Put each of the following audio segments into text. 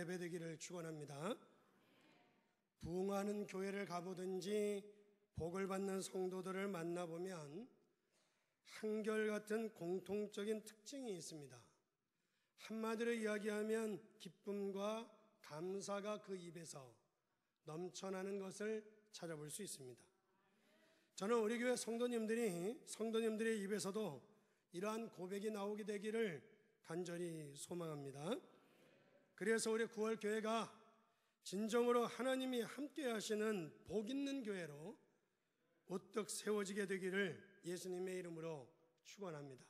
예배되기를 축원합니다. 부흥하는 교회를 가보든지 복을 받는 성도들을 만나보면 한결같은 공통적인 특징이 있습니다. 한마디로 이야기하면 기쁨과 감사가 그 입에서 넘쳐나는 것을 찾아볼 수 있습니다. 저는 우리 교회 성도님들의 입에서도 이러한 고백이 나오게 되기를 간절히 소망합니다. 그래서 우리 9월 교회가 진정으로 하나님이 함께 하시는 복 있는 교회로 우뚝 세워지게 되기를 예수님의 이름으로 축원합니다.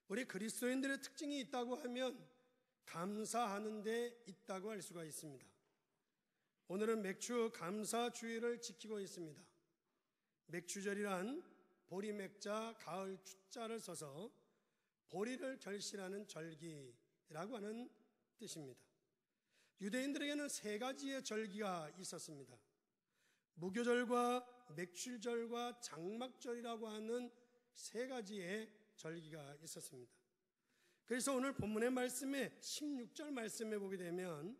우리 그리스도인들의 특징이 있다고 하면 감사하는 데 있다고 할 수가 있습니다. 오늘은 맥주 감사주의를 지키고 있습니다. 맥주절이란 보리맥자 가을 주자를 써서 보리를 결실하는 절기라고 하는 뜻입니다. 유대인들에게는 세 가지의 절기가 있었습니다. 무교절과 맥주절과 장막절이라고 하는 세 가지의 절기가 있었습니다. 그래서 오늘 본문의 말씀에 16절 말씀에 보게 되면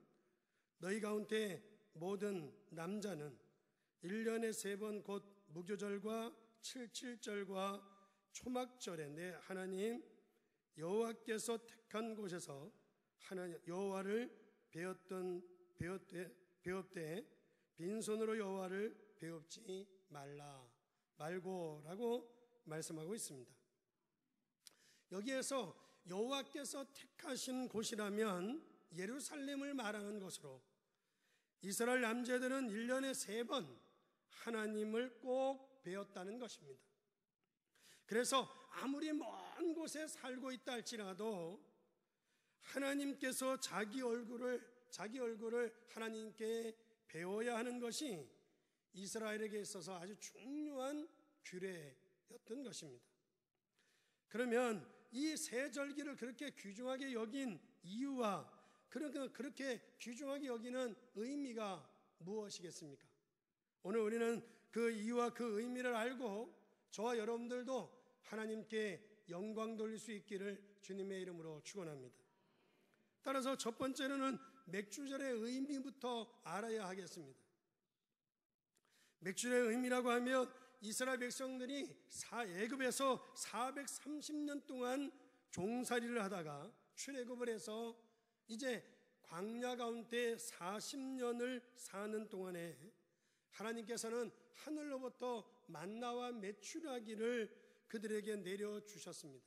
너희 가운데 모든 남자는 1년에 3번 곧 무교절과 77절과 초막절에 내 하나님 여호와께서 택한 곳에서 하나님 여호와를 배웁되 빈손으로 여호와를 배웁지 말고라고 말씀하고 있습니다. 여기에서 여호와께서 택하신 곳이라면 예루살렘을 말하는 것으로 이스라엘 남자들은 1년에 3번 하나님을 꼭 배웠다는 것입니다. 그래서 아무리 먼 곳에 살고 있다 할지라도 하나님께서 자기 얼굴을 하나님께 배워야 하는 것이 이스라엘에게 있어서 아주 중요한 규례였던 것입니다. 그러면 이 세 절기를 그렇게 귀중하게 여긴 이유와 그렇게 귀중하게 여기는 의미가 무엇이겠습니까? 오늘 우리는 그 이유와 그 의미를 알고 저와 여러분들도 하나님께 영광 돌릴 수 있기를 주님의 이름으로 축원합니다. 따라서 첫 번째로는 맥주절의 의미부터 알아야 하겠습니다. 맥주절의 의미라고 하면 이스라엘 백성들이 애굽에서 430년 동안 종살이를 하다가 출애굽을 해서 이제 광야 가운데 40년을 사는 동안에 하나님께서는 하늘로부터 만나와 메추라기를 그들에게 내려주셨습니다.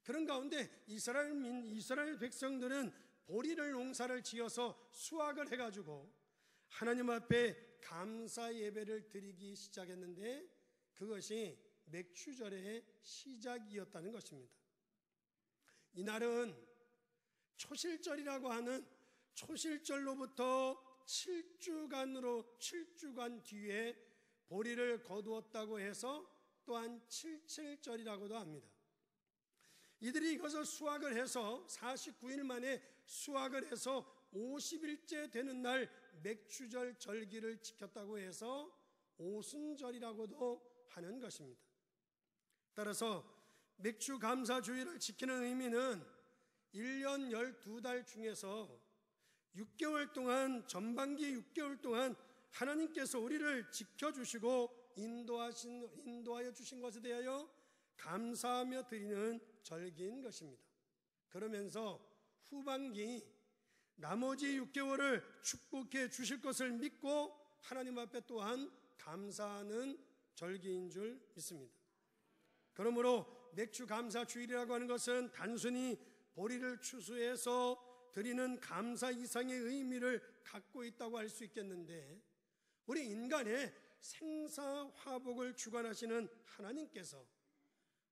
그런 가운데 이스라엘 백성들은 보리를 농사를 지어서 수확을 해가지고 하나님 앞에 감사 예배를 드리기 시작했는데 그것이 맥추절의 시작이었다는 것입니다. 이날은 초실절이라고 하는 초실절로부터 7주간 뒤에 보리를 거두었다고 해서 또한 77절이라고도 합니다. 이들이 이것을 수확을 해서 49일 만에 수확을 해서 50일째 되는 날 맥주절 절기를 지켰다고 해서 오순절이라고도 하는 것입니다. 따라서 맥주 감사주의를 지키는 의미는 1년 12달 중에서 6개월 동안 전반기 6개월 동안 하나님께서 우리를 지켜주시고 인도하여 주신 것에 대하여 감사하며 드리는 절기인 것입니다. 그러면서 후반기 나머지 6개월을 축복해 주실 것을 믿고 하나님 앞에 또한 감사하는 절기인 줄 믿습니다. 그러므로 맥주 감사 주일이라고 하는 것은 단순히 보리를 추수해서 드리는 감사 이상의 의미를 갖고 있다고 할 수 있겠는데 우리 인간의 생사화복을 주관하시는 하나님께서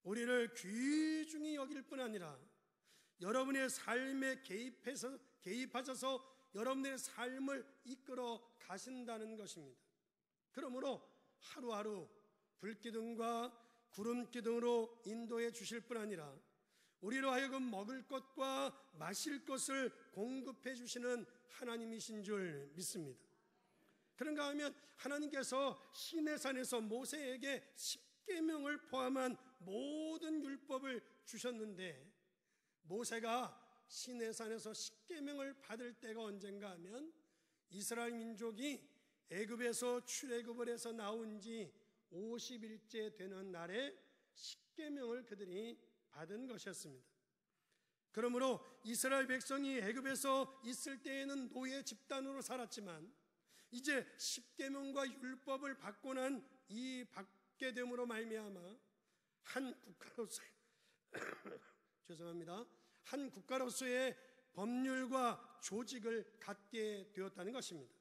우리를 귀중히 여길 뿐 아니라 여러분의 삶에 개입하셔서 여러분의 삶을 이끌어 가신다는 것입니다. 그러므로 하루하루 불기둥과 구름기둥으로 인도해 주실 뿐 아니라 우리로 하여금 먹을 것과 마실 것을 공급해 주시는 하나님이신 줄 믿습니다. 그런가 하면 하나님께서 시내산에서 모세에게 10계명을 포함한 모든 율법을 주셨는데 모세가 시내산에서 십계명을 받을 때가 언젠가 하면 이스라엘 민족이 애굽에서 출애굽을 해서 나온 지 50일째 되는 날에 십계명을 그들이 받은 것이었습니다. 그러므로 이스라엘 백성이 애굽에서 있을 때에는 노예 집단으로 살았지만 이제 십계명과 율법을 받고 난 이 받게 됨으로 말미암아 한 국가로서의 죄송합니다. 한 국가로서의 법률과 조직을 갖게 되었다는 것입니다.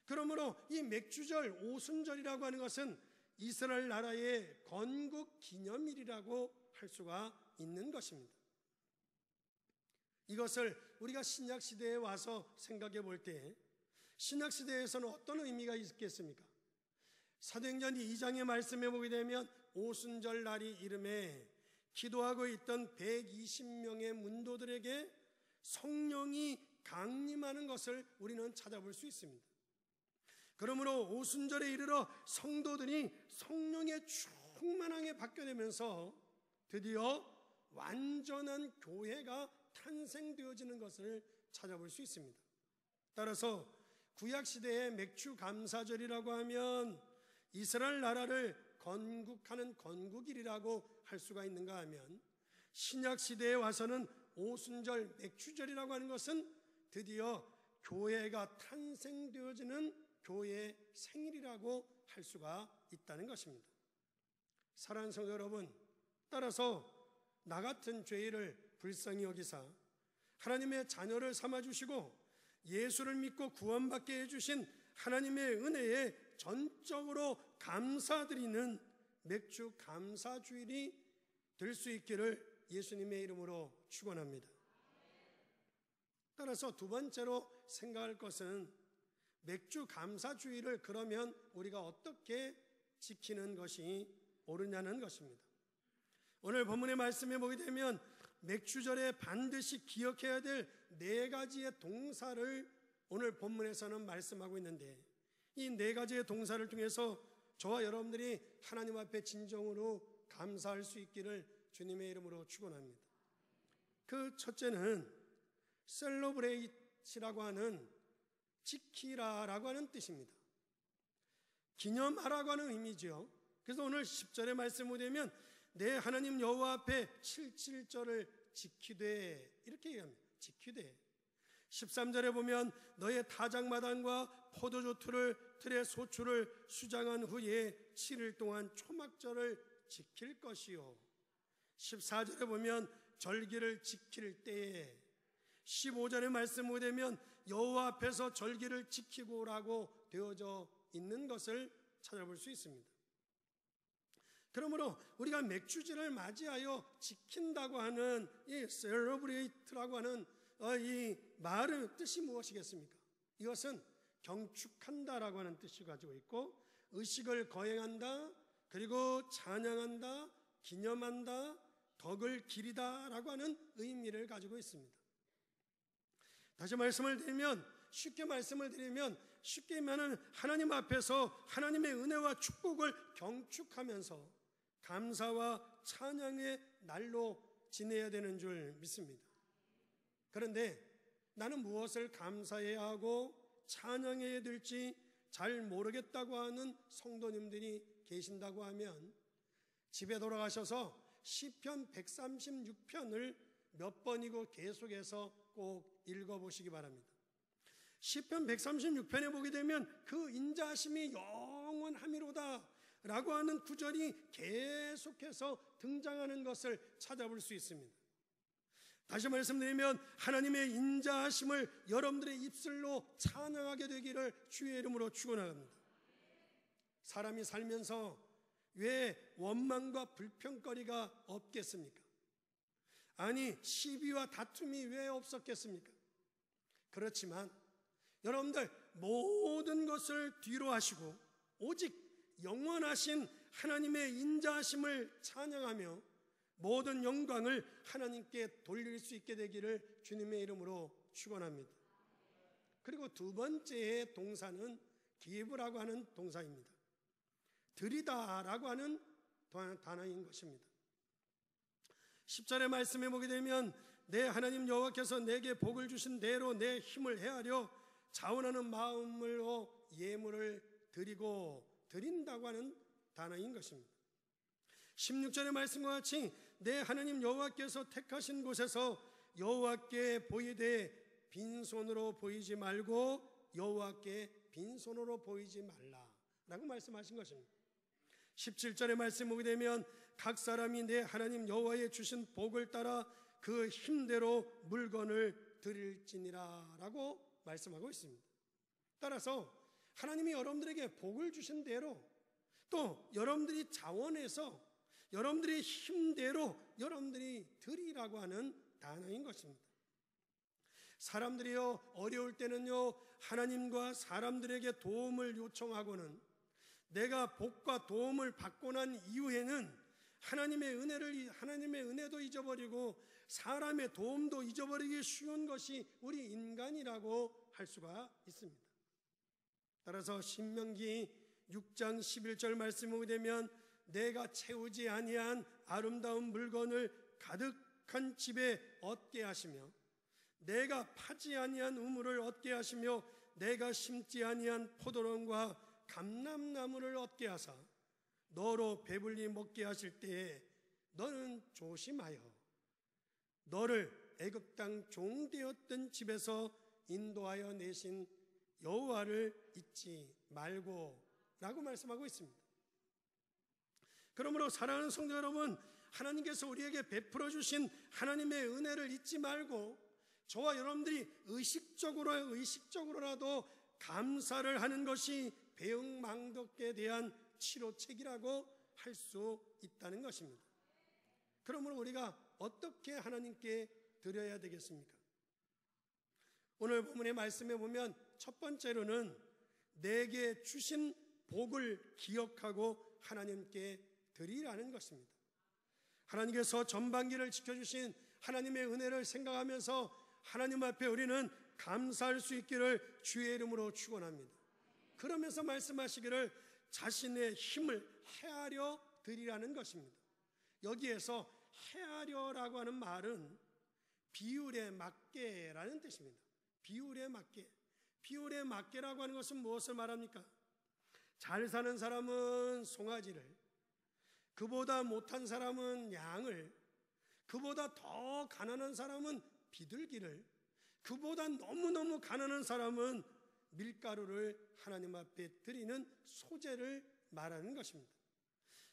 그러므로 이 맥주절 오순절이라고 하는 것은 이스라엘 나라의 건국 기념일이라고 할 수가 있는 것입니다. 이것을 우리가 신약시대에 와서 생각해 볼 때 신약시대에서는 어떤 의미가 있겠습니까? 사도행전 2장의 말씀에 보게 되면 오순절 날이 이름에 기도하고 있던 120명의 문도들에게 성령이 강림하는 것을 우리는 찾아볼 수 있습니다. 그러므로 오순절에 이르러 성도들이 성령의 충만함에 받게 되면서 드디어 완전한 교회가 탄생되어지는 것을 찾아볼 수 있습니다. 따라서 구약시대의 맥주감사절이라고 하면 이스라엘 나라를 건국하는 건국일이라고 할 수가 있는가 하면 신약시대에 와서는 오순절 맥주절이라고 하는 것은 드디어 교회가 탄생되어지는 교회의 생일이라고 할 수가 있다는 것입니다. 사랑하는 성도 여러분, 따라서 나 같은 죄인을 불쌍히 여기사 하나님의 자녀를 삼아주시고 예수를 믿고 구원받게 해주신 하나님의 은혜에 전적으로 감사드리는 맥주 감사주일이 될 수 있기를 예수님의 이름으로 축원합니다. 따라서 두 번째로 생각할 것은 맥주 감사주일을 그러면 우리가 어떻게 지키는 것이 옳으냐는 것입니다. 오늘 본문의 말씀에 보게 되면 맥주절에 반드시 기억해야 될 4가지의 동사를 오늘 본문에서는 말씀하고 있는데 이 4가지의 동사를 통해서 저와 여러분들이 하나님 앞에 진정으로 감사할 수 있기를 주님의 이름으로 축원합니다. 그 첫째는 셀러브레이트라고 하는 지키라라고 하는 뜻입니다. 기념하라고 하는 의미죠. 그래서 오늘 10절의 말씀을 보면 내 하나님 여호와 앞에 77절을 지키되 이렇게 얘기합니다. 지키되 13절에 보면 너의 타작마당과 포도주 틀의 소출을 수장한 후에 7일 동안 초막절을 지킬 것이요 14절에 보면 절기를 지킬 때에 15절의 말씀을 보면 여호와 앞에서 절기를 지키고라고 되어져 있는 것을 찾아볼 수 있습니다. 그러므로 우리가 맥주절을 맞이하여 지킨다고 하는 이 셀러브레이트라고 하는 이 말의 뜻이 무엇이겠습니까? 이것은 경축한다라고 하는 뜻을 가지고 있고 의식을 거행한다, 그리고 찬양한다, 기념한다, 덕을 기리다라고 하는 의미를 가지고 있습니다. 다시 쉽게 말씀을 드리면 쉽게 말하면 하나님 앞에서 하나님의 은혜와 축복을 경축하면서 감사와 찬양의 날로 지내야 되는 줄 믿습니다. 그런데 나는 무엇을 감사해야 하고 찬양해야 될지 잘 모르겠다고 하는 성도님들이 계신다고 하면 집에 돌아가셔서 시편 136편을 몇 번이고 계속해서 꼭 읽어보시기 바랍니다. 시편 136편에 보게 되면 그 인자하심이 영원하미로다 라고 하는 구절이 계속해서 등장하는 것을 찾아볼 수 있습니다. 다시 말씀드리면 하나님의 인자하심을 여러분들의 입술로 찬양하게 되기를 주의 이름으로 축원합니다. 사람이 살면서 왜 원망과 불평거리가 없겠습니까? 아니 시비와 다툼이 왜 없었겠습니까? 그렇지만 여러분들 모든 것을 뒤로 하시고 오직 영원하신 하나님의 인자하심을 찬양하며 모든 영광을 하나님께 돌릴 수 있게 되기를 주님의 이름으로 축원합니다. 그리고 두 번째의 동사는 기브라고 하는 동사입니다. 드리다라고 하는 단어인 것입니다. 10절의 말씀에 보게 되면 내 하나님 여호와께서 내게 복을 주신 대로 내 힘을 헤아려 자원하는 마음으로 예물을 드린다고 하는 단어인 것입니다. 16절의 말씀과 같이 내 하나님 여호와께서 택하신 곳에서 여호와께 보이되 빈손으로 보이지 말고 여호와께 빈손으로 보이지 말라라고 말씀하신 것입니다. 17절의 말씀 보게 되면 각 사람이 내 하나님 여호와의 주신 복을 따라 그 힘대로 물건을 드릴지니라 라고 말씀하고 있습니다. 따라서 하나님이 여러분들에게 복을 주신 대로 또 여러분들이 자원해서 여러분들의 힘대로 여러분들이 드리라고 하는 단어인 것입니다. 사람들이요 어려울 때는요 하나님과 사람들에게 도움을 요청하고는 내가 복과 도움을 받고 난 이후에는 하나님의 은혜도 잊어버리고 사람의 도움도 잊어버리기 쉬운 것이 우리 인간이라고 할 수가 있습니다. 따라서 신명기 6장 11절 말씀을 보게 되면 내가 채우지 아니한 아름다운 물건을 가득한 집에 얻게 하시며 내가 파지 아니한 우물을 얻게 하시며 내가 심지 아니한 포도원과 감람나무를 얻게 하사 너로 배불리 먹게 하실 때에 너는 조심하여 너를 애굽 땅 종되었던 집에서 인도하여 내신 여호와를 잊지 말고 라고 말씀하고 있습니다. 그러므로 사랑하는 성도 여러분, 하나님께서 우리에게 베풀어 주신 하나님의 은혜를 잊지 말고 저와 여러분들이 의식적으로라도 감사를 하는 것이 배응망덕에 대한 치료책이라고 할 수 있다는 것입니다. 그러므로 우리가 어떻게 하나님께 드려야 되겠습니까? 오늘 본문의 말씀에 보면 첫 번째로는 내게 주신 복을 기억하고 하나님께 드리라는 것입니다. 하나님께서 전반기를 지켜주신 하나님의 은혜를 생각하면서 하나님 앞에 우리는 감사할 수 있기를 주의 이름으로 축원합니다. 그러면서 말씀하시기를 자신의 힘을 헤아려 드리라는 것입니다. 여기에서 헤아려라고 하는 말은 비율에 맞게라는 뜻입니다. 비율에 맞게. 비율에 맞게라고 하는 것은 무엇을 말합니까? 잘 사는 사람은 송아지를, 그보다 못한 사람은 양을, 그보다 더 가난한 사람은 비둘기를, 그보다 너무너무 가난한 사람은 밀가루를 하나님 앞에 드리는 소재를 말하는 것입니다.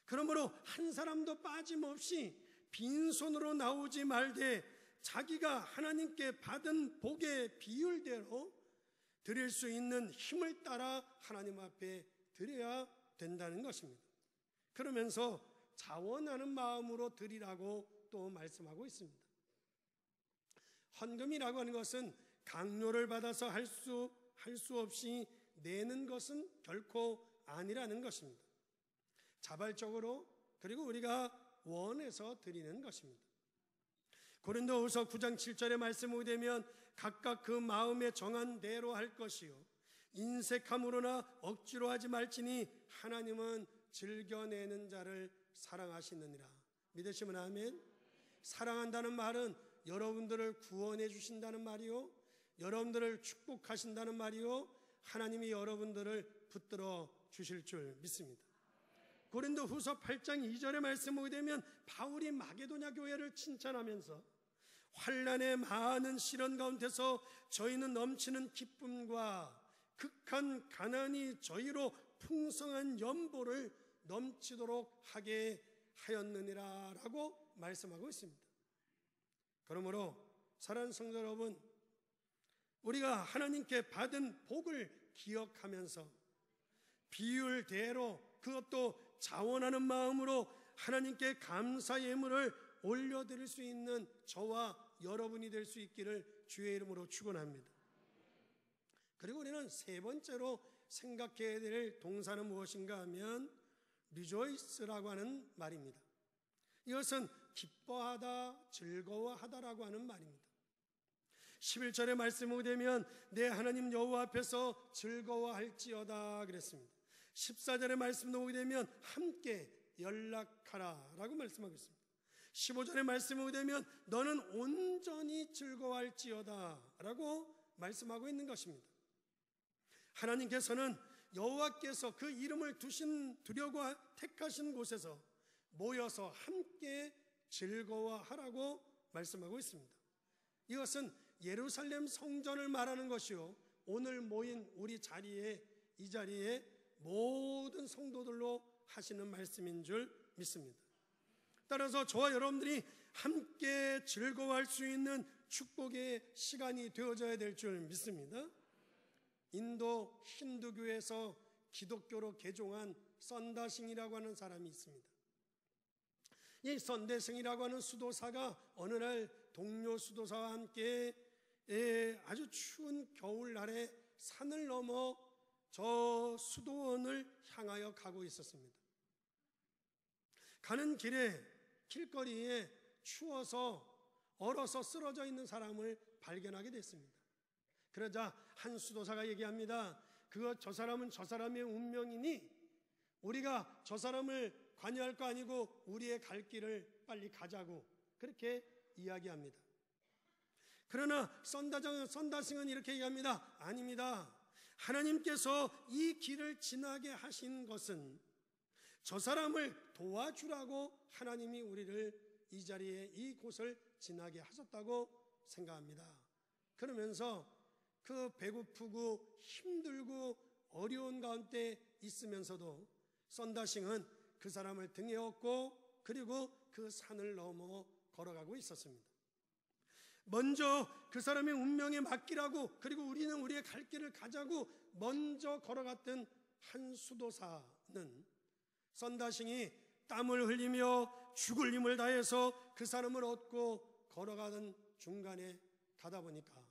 그러므로 한 사람도 빠짐없이 빈손으로 나오지 말되 자기가 하나님께 받은 복의 비율대로 드릴 수 있는 힘을 따라 하나님 앞에 드려야 된다는 것입니다. 그러면서 자원하는 마음으로 드리라고 또 말씀하고 있습니다. 헌금이라고 하는 것은 강요를 받아서 할 수 없이 내는 것은 결코 아니라는 것입니다. 자발적으로 그리고 우리가 원해서 드리는 것입니다. 고린도후서 9장 7절의 말씀을 보게 되면 각각 그 마음에 정한 대로 할 것이요 인색함으로나 억지로 하지 말지니 하나님은 즐겨내는 자를 사랑하시느니라. 믿으시면 아멘. 사랑한다는 말은 여러분들을 구원해 주신다는 말이요 여러분들을 축복하신다는 말이요 하나님이 여러분들을 붙들어 주실 줄 믿습니다. 고린도후서 8장 2절의 말씀을 보게 되면 바울이 마게도냐 교회를 칭찬하면서 환난의 많은 시련 가운데서 저희는 넘치는 기쁨과 극한 가난이 저희로 풍성한 연보를 넘치도록 하게 하였느니라 라고 말씀하고 있습니다. 그러므로 사랑하는 성도 여러분, 우리가 하나님께 받은 복을 기억하면서 비율대로 그것도 자원하는 마음으로 하나님께 감사 예물을 올려드릴 수 있는 저와 여러분이 될 수 있기를 주의 이름으로 축원합니다. 그리고 우리는 세 번째로 생각해야 될 동사는 무엇인가 하면 rejoice라고 하는 말입니다. 이것은 기뻐하다, 즐거워하다라고 하는 말입니다. 11절의 말씀을 보게 되면 내 하나님 여호와 앞에서 즐거워할지어다 그랬습니다. 14절의 말씀도 보게 되면 함께 연락하라 라고 말씀하고 있습니다. 15절의 말씀을 보게 되면 너는 온전히 즐거워할지어다 라고 말씀하고 있는 것입니다. 하나님께서는 여호와께서 그 이름을 두려고 택하신 곳에서 모여서 함께 즐거워하라고 말씀하고 있습니다. 이것은 예루살렘 성전을 말하는 것이요, 오늘 모인 우리 이 자리에 모든 성도들로 하시는 말씀인 줄 믿습니다. 따라서 저와 여러분들이 함께 즐거워할 수 있는 축복의 시간이 되어져야 될 줄 믿습니다. 인도 힌두교에서 기독교로 개종한 선다싱이라고 하는 사람이 있습니다. 이 선대승이라고 하는 수도사가 어느 날 동료 수도사와 함께 아주 추운 겨울날에 산을 넘어 저 수도원을 향하여 가고 있었습니다. 가는 길에 길거리에 추워서 얼어서 쓰러져 있는 사람을 발견하게 됐습니다. 그러자 한 수도사가 얘기합니다. 저 사람은 저 사람의 운명이니 우리가 저 사람을 관여할 거 아니고 우리의 갈 길을 빨리 가자고 그렇게 이야기합니다. 그러나 선다싱은 이렇게 얘기합니다. 아닙니다. 하나님께서 이 길을 지나게 하신 것은 저 사람을 도와주라고 하나님이 우리를 이 자리에 이곳을 지나게 하셨다고 생각합니다. 그러면서 그 배고프고 힘들고 어려운 가운데 있으면서도 선다싱은 그 사람을 등에 업고 그리고 그 산을 넘어 걸어가고 있었습니다. 먼저 그 사람의 운명에 맡기라고, 그리고 우리는 우리의 갈 길을 가자고 먼저 걸어갔던 한 수도사는 선다싱이 땀을 흘리며 죽을 힘을 다해서 그 사람을 얻고 걸어가던 중간에 가다 보니까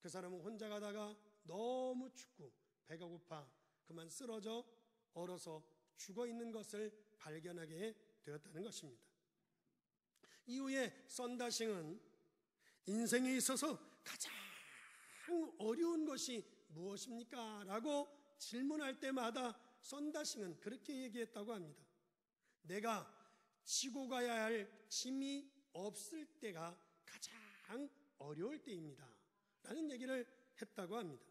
그 사람은 혼자 가다가 너무 춥고 배가 고파 그만 쓰러져 얼어서 죽어 있는 것을 발견하게 되었다는 것입니다. 이후에 선다싱은 인생에 있어서 가장 어려운 것이 무엇입니까? 라고 질문할 때마다 선다싱은 그렇게 얘기했다고 합니다. 내가 지고 가야 할 짐이 없을 때가 가장 어려울 때입니다 라는 얘기를 했다고 합니다.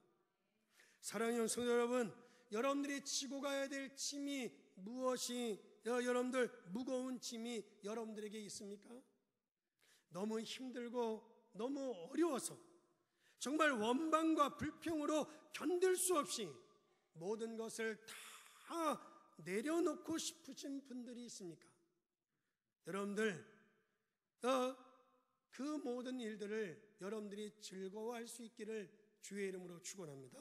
사랑하는 성도 여러분, 여러분들이 지고 가야 될 짐이 무엇이 여러분들 무거운 짐이 여러분들에게 있습니까? 너무 힘들고 너무 어려워서 정말 원망과 불평으로 견딜 수 없이 모든 것을 다 내려놓고 싶으신 분들이 있습니까? 여러분들 그 모든 일들을 여러분들이 즐거워할 수 있기를 주의 이름으로 축원합니다.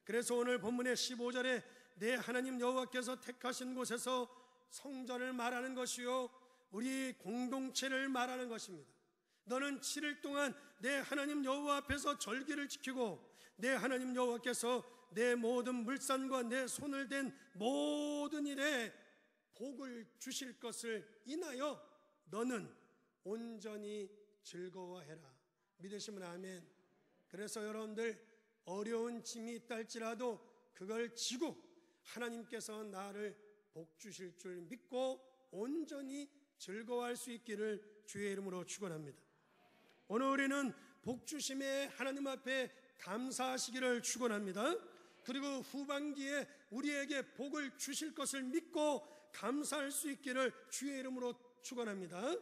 그래서 오늘 본문의 15절에 내 하나님 여호와께서 택하신 곳에서 성전을 말하는 것이요 우리 공동체를 말하는 것입니다. 너는 7일 동안 내 하나님 여호와 앞에서 절기를 지키고 내 하나님 여호와께서 내 모든 물산과 내 손을 댄 모든 일에 복을 주실 것을 인하여 너는 온전히 즐거워해라. 믿으시면 아멘. 그래서 여러분들 어려운 짐이 있다 할지라도 그걸 지고 하나님께서 나를 복 주실 줄 믿고 온전히 즐거워할 수 있기를 주의 이름으로 축원합니다. 오늘 우리는 복 주심에 하나님 앞에 감사하시기를 축원합니다. 그리고 후반기에 우리에게 복을 주실 것을 믿고 감사할 수 있기를 주의 이름으로 축원합니다.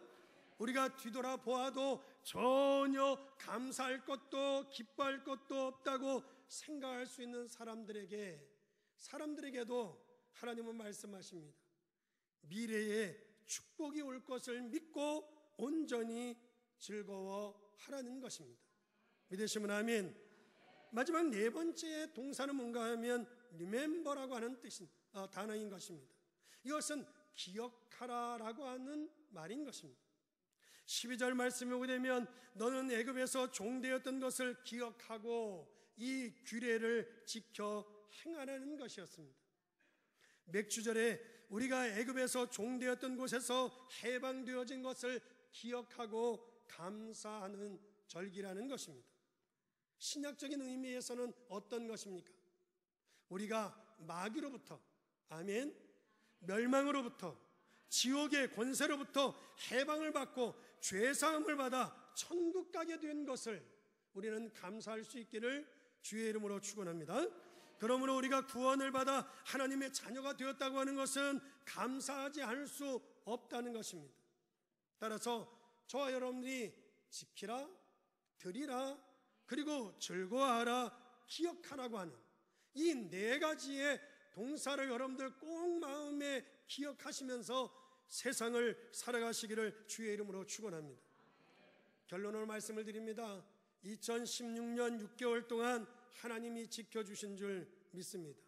우리가 뒤돌아보아도 전혀 감사할 것도 기뻐할 것도 없다고 생각할 수 있는 사람들에게도 하나님은 말씀하십니다. 미래에 축복이 올 것을 믿고 온전히 즐거워하라는 것입니다. 믿으시면 아멘. 마지막 4번째 동사는 뭔가 하면 remember라고 하는 단어인 것입니다. 이것은 기억하라라고 하는 말인 것입니다. 12절 말씀에 오게 되면 너는 애굽에서 종되었던 것을 기억하고 이 규례를 지켜 행하라는 것이었습니다. 맥주절에 우리가 애굽에서 종되었던 곳에서 해방되어진 것을 기억하고 감사하는 절기라는 것입니다. 신약적인 의미에서는 어떤 것입니까? 우리가 마귀로부터, 아멘, 멸망으로부터 지옥의 권세로부터 해방을 받고 죄사함을 받아 천국 가게 된 것을 우리는 감사할 수 있기를 주의 이름으로 축원합니다. 그러므로 우리가 구원을 받아 하나님의 자녀가 되었다고 하는 것은 감사하지 않을 수 없다는 것입니다. 따라서 저와 여러분들이 지키라, 드리라, 그리고 즐거워하라, 기억하라고 하는 이 네 가지의 동사를 여러분들 꼭 마음에 기억하시면서 세상을 살아가시기를 주의 이름으로 축원합니다. 결론으로 말씀을 드립니다. 2016년 6개월 동안 하나님이 지켜주신 줄 믿습니다.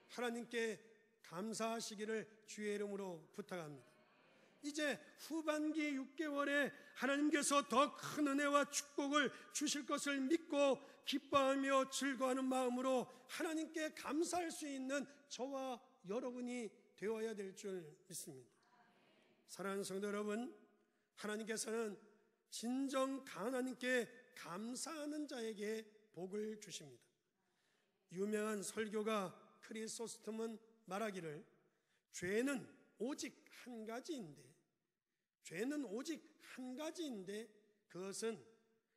하나님께 감사하시기를 주의 이름으로 부탁합니다. 이제 후반기 6개월에 하나님께서 더 큰 은혜와 축복을 주실 것을 믿고 기뻐하며 즐거워하는 마음으로 하나님께 감사할 수 있는 저와 여러분이 되어야 될 줄 믿습니다. 사랑하는 성도 여러분, 하나님께서는 진정 하나님께 감사하는 자에게 복을 주십니다. 유명한 설교가 크리소스톰은 말하기를 죄는 오직 한 가지인데 그것은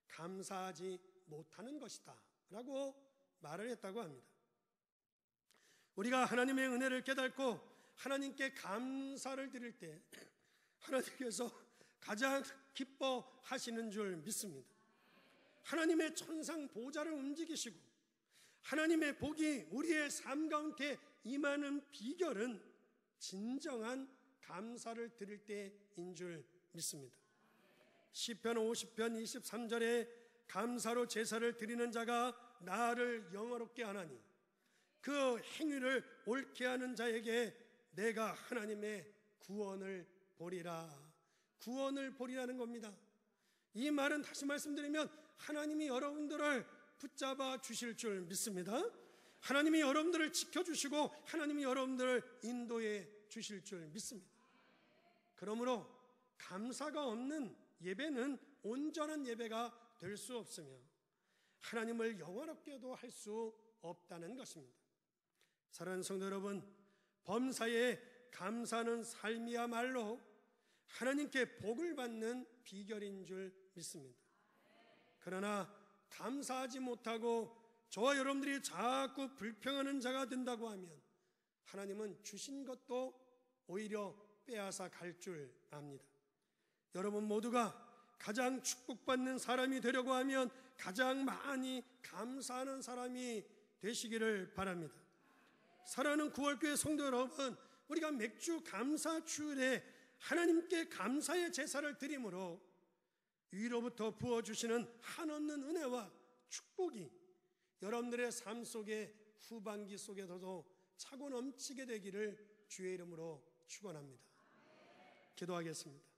감사하지 못하는 것이다 라고 말을 했다고 합니다. 우리가 하나님의 은혜를 깨닫고 하나님께 감사를 드릴 때 하나님께서 가장 기뻐하시는 줄 믿습니다. 하나님의 천상 보좌를 움직이시고 하나님의 복이 우리의 삶 가운데 임하는 비결은 진정한 감사를 드릴 때인 줄 믿습니다. 시편 50편 23절에 감사로 제사를 드리는 자가 나를 영화롭게 하나니 그 행위를 옳게 하는 자에게 내가 하나님의 구원을 보리라. 구원을 보리라는 겁니다. 이 말은 다시 말씀드리면 하나님이 여러분들을 붙잡아 주실 줄 믿습니다. 하나님이 여러분들을 지켜주시고 하나님이 여러분들을 인도해 주실 줄 믿습니다. 그러므로 감사가 없는 예배는 온전한 예배가 될 수 없으며 하나님을 영화롭게도 할 수 없다는 것입니다. 사랑하는 성도 여러분, 범사에 감사하는 삶이야말로 하나님께 복을 받는 비결인 줄 믿습니다. 그러나 감사하지 못하고 저와 여러분들이 자꾸 불평하는 자가 된다고 하면 하나님은 주신 것도 오히려 빼앗아 갈 줄 압니다. 여러분 모두가 가장 축복받는 사람이 되려고 하면 가장 많이 감사하는 사람이 되시기를 바랍니다. 사랑하는 9월교회 성도 여러분, 우리가 맥주 감사 주일에 하나님께 감사의 제사를 드림으로 위로부터 부어주시는 한없는 은혜와 축복이 여러분들의 삶 속에 후반기 속에서도 차고 넘치게 되기를 주의 이름으로 축원합니다. 기도하겠습니다.